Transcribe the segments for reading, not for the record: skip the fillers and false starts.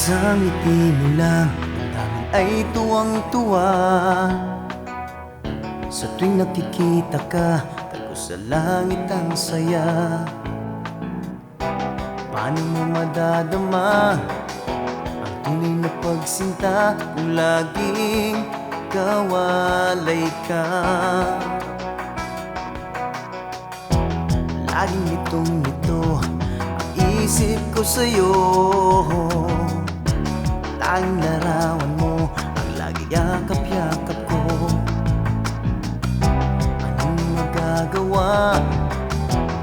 Isang ngiti mo lang, ang amin ay tuwang-tuwa. Sa tuwing nakikita ka, tagos sa langit ang saya. Paano mo madadama ang tunay na pagsinta kung laging kawalay ka? Laging nitong-nito ang isip ko sa'yo. Tanging larawan mo ang lagi yakap-yakap ko. Anong magagawa?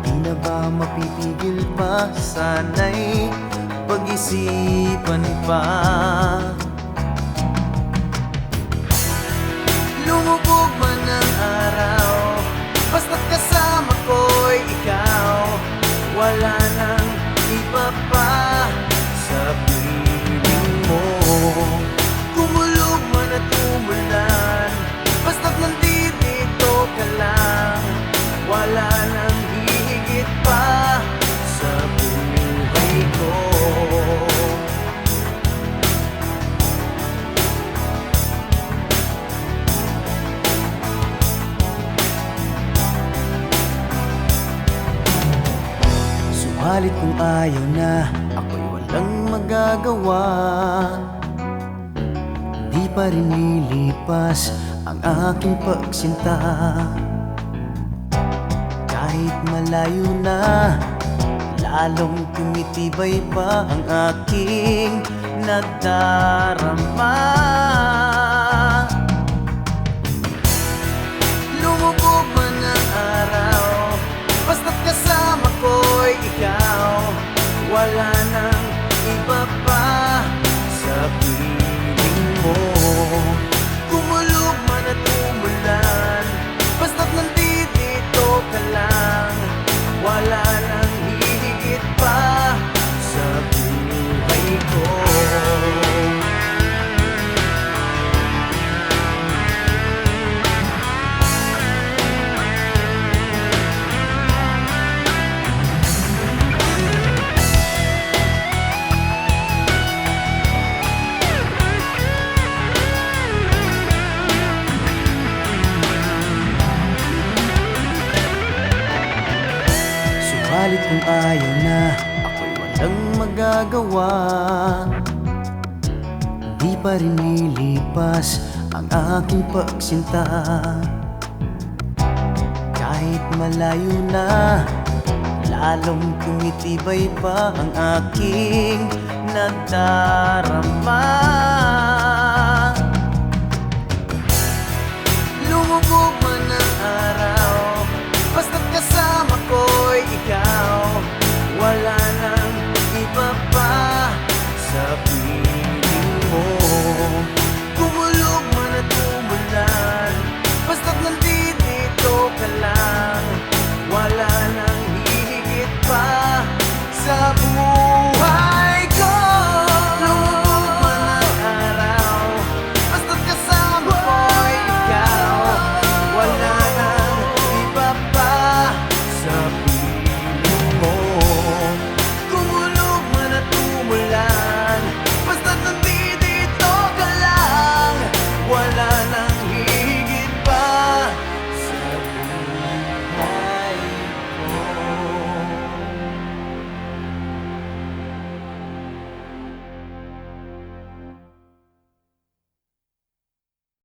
Di na ba mapipigil pa? Sana'y pag-isipan pa. Lumubog man ang araw, basta't kasama ko'y ikaw. Wala nang iba pa sa piling mo. Kumulog man at umulan, basta't nandito ka lang. Wala nang hihigit pa sa buhay ko. Subalit kung ayaw na, ako'y walang magagawa. Di pa rin lilipas ang aking pagsinta. Kahit malayo na, lalong tumitibay pa ang aking nadarama. Lumubog man ang araw, basta't kasama ko'y ikaw. Wala nang iba pa sa piling mo. Kumulog man at umulan, basta't nandito ka lang. Wala nang hihigit pa sa buhay ko. Subalit kung ayaw na, ako'y walang magagawa. Di pa rin lilipas ang aking pagsinta. Kahit malayo na, lalong tumitibay pa ang aking nadarama.